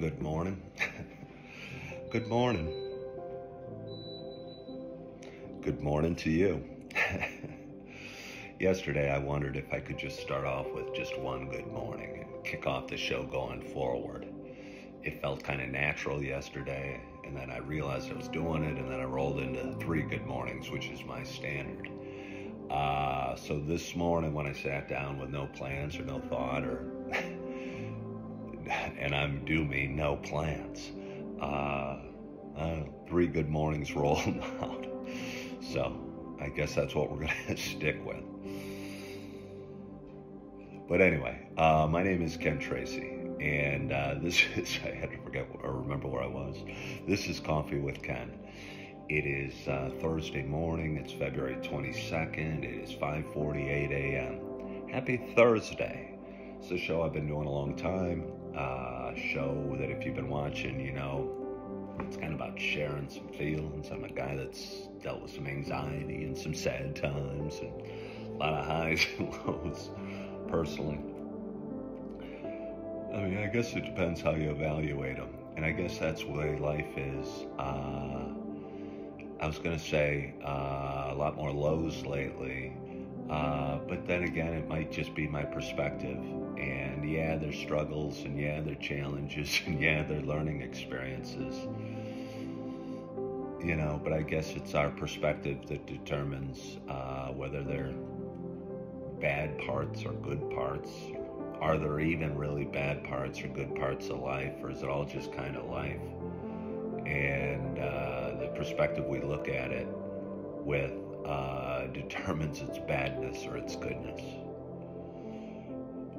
Good morning. Good morning. Good morning to you. Yesterday, I wondered if I could just start off with just one good morning and kick off the show going forward. It felt kind of natural yesterday, and then I realized I was doing it, and then I rolled into 3 good mornings, which is my standard. So this morning, when I sat down with no plans or no thought, or and I'm do mean no plans, 3 good mornings rolled out. So I guess that's what we're gonna stick with. But anyway, my name is Ken Tracy, and this is, I had to forget or remember where I was. This is Coffee with Ken. It is Thursday morning. It's February 22nd. It is 5:48 a.m. Happy Thursday. It's a show I've been doing a long time. Show that if you've been watching, you know, it's kind of about sharing some feelings. I'm a guy that's dealt with some anxiety and some sad times and a lot of highs and lows personally. I mean, I guess it depends how you evaluate them. And I guess that's the way life is. I was going to say a lot more lows lately. But then again, it might just be my perspective. And yeah, there's struggles, and yeah, there are challenges, and yeah, there are learning experiences. You know, but I guess it's our perspective that determines whether they're bad parts or good parts. Are there even really bad parts or good parts of life, or is it all just kind of life? And the perspective we look at it with determines its badness or its goodness.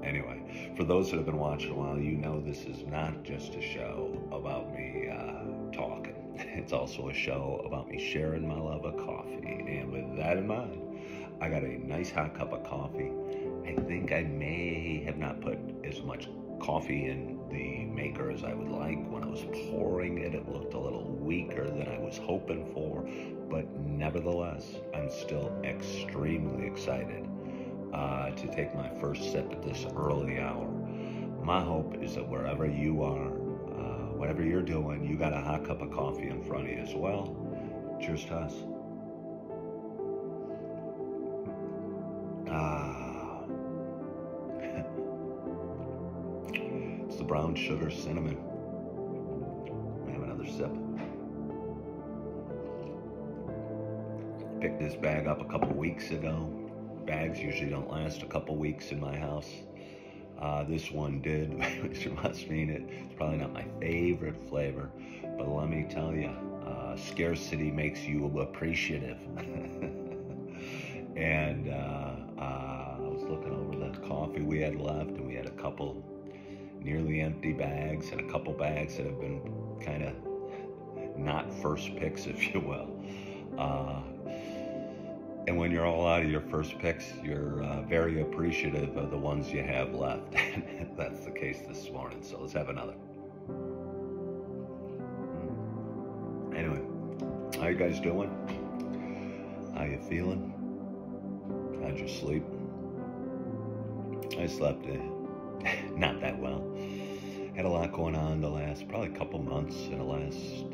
Anyway, for those that have been watching a while, you know this is not just a show about me talking. It's also a show about me sharing my love of coffee. And with that in mind, I got a nice hot cup of coffee. I think I may have not put as much coffee in the maker as I would like. When I was pouring it, it looked a little weaker than I was hoping for. But nevertheless, I'm still extremely excited to take my first sip at this early hour. My hope is that wherever you are, whatever you're doing, you got a hot cup of coffee in front of you as well. Cheers to us. It's the brown sugar cinnamon. I have another sip. Picked this bag up a couple weeks ago. Bags usually don't last a couple weeks in my house. This one did, which must mean it's probably not my favorite flavor, but let me tell you, scarcity makes you appreciative. And I was looking over the coffee we had left, and we had a couple nearly empty bags and a couple bags that have been kind of not first picks, if you will. And when you're all out of your first picks, you're very appreciative of the ones you have left. That's the case this morning, so let's have another. Anyway, how you guys doing? How you feeling? How'd you sleep? I slept not that well. Had a lot going on the last probably couple months and the last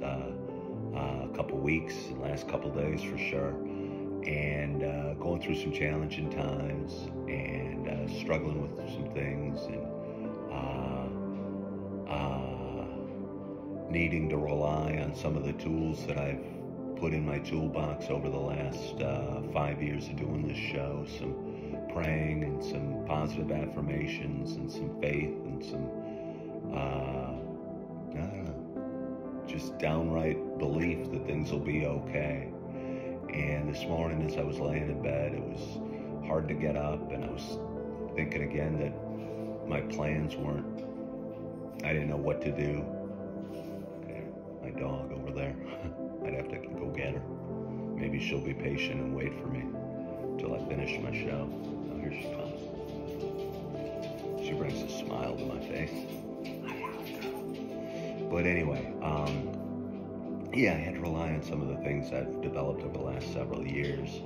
couple weeks and last couple days for sure. And going through some challenging times and struggling with some things and needing to rely on some of the tools that I've put in my toolbox over the last 5 years of doing this show. Some praying and some positive affirmations and some faith and some I don't know, just downright belief that things will be okay. And this morning as I was laying in bed, it was hard to get up, and I was thinking again that my plans weren't, I didn't know what to do. My dog over there, I'd have to go get her. Maybe she'll be patient and wait for me till I finish my show. Oh, here she comes. She brings a smile to my face. But anyway, yeah, I had to rely on some of the things I've developed over the last several years.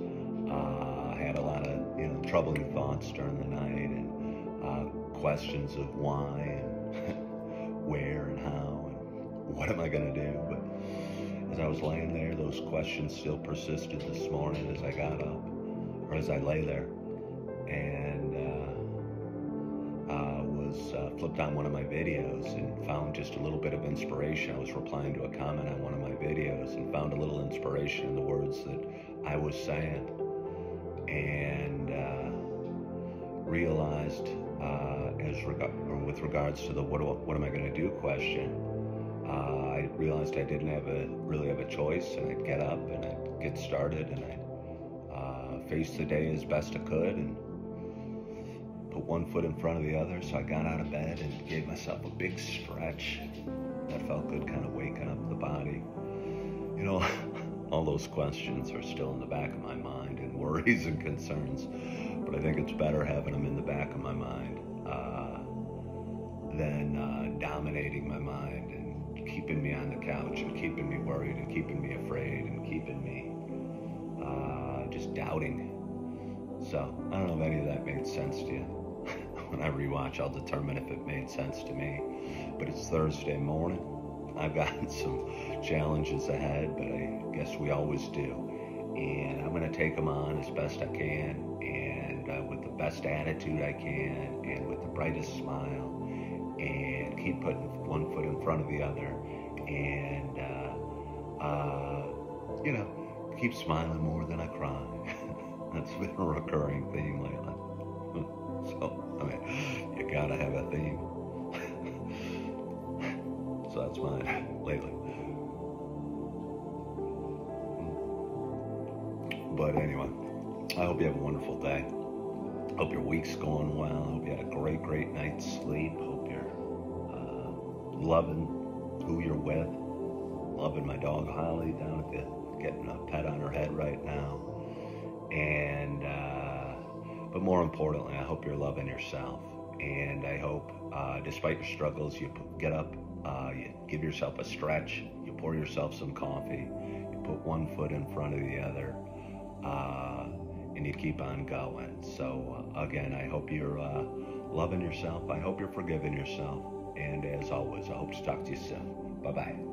I had a lot of, troubling thoughts during the night and questions of why and where and how am I going to do? But as I was laying there, those questions still persisted this morning as I got up, or as I lay there, and flipped on one of my videos and found just a little bit of inspiration. I was replying to a comment on one of my videos and found a little inspiration in the words that I was saying, and realized with regards to the what am I going to do question, I realized I didn't really have a choice, and I'd get up and I'd get started, and I'd face the day as best I could and put one foot in front of the other. So I got out of bed and gave myself a big stretch. That felt good, kind of waking up the body. You know, all those questions are still in the back of my mind, and worries and concerns, but I think it's better having them in the back of my mind than dominating my mind and keeping me on the couch and keeping me worried and keeping me afraid and keeping me just doubting. So I don't know if any of that made sense to you. When I rewatch, I'll determine if it made sense to me. But it's Thursday morning. I've got some challenges ahead, but I guess we always do. And I'm going to take them on as best I can, and with the best attitude I can, and with the brightest smile, and keep putting one foot in front of the other, and, keep smiling more than I cry. That's been a recurring theme lately. So, you gotta have a theme. So that's mine lately. But anyway, I hope you have a wonderful day. Hope your week's going well. Hope you had a great night's sleep. Hope you're loving who you're with. Loving my dog Holly down at getting a pet on her head right now. And but more importantly, I hope you're loving yourself. And I hope, despite your struggles, you get up, you give yourself a stretch, you pour yourself some coffee, you put one foot in front of the other, and you keep on going. So again, I hope you're loving yourself. I hope you're forgiving yourself. And as always, I hope to talk to you soon. Bye-bye.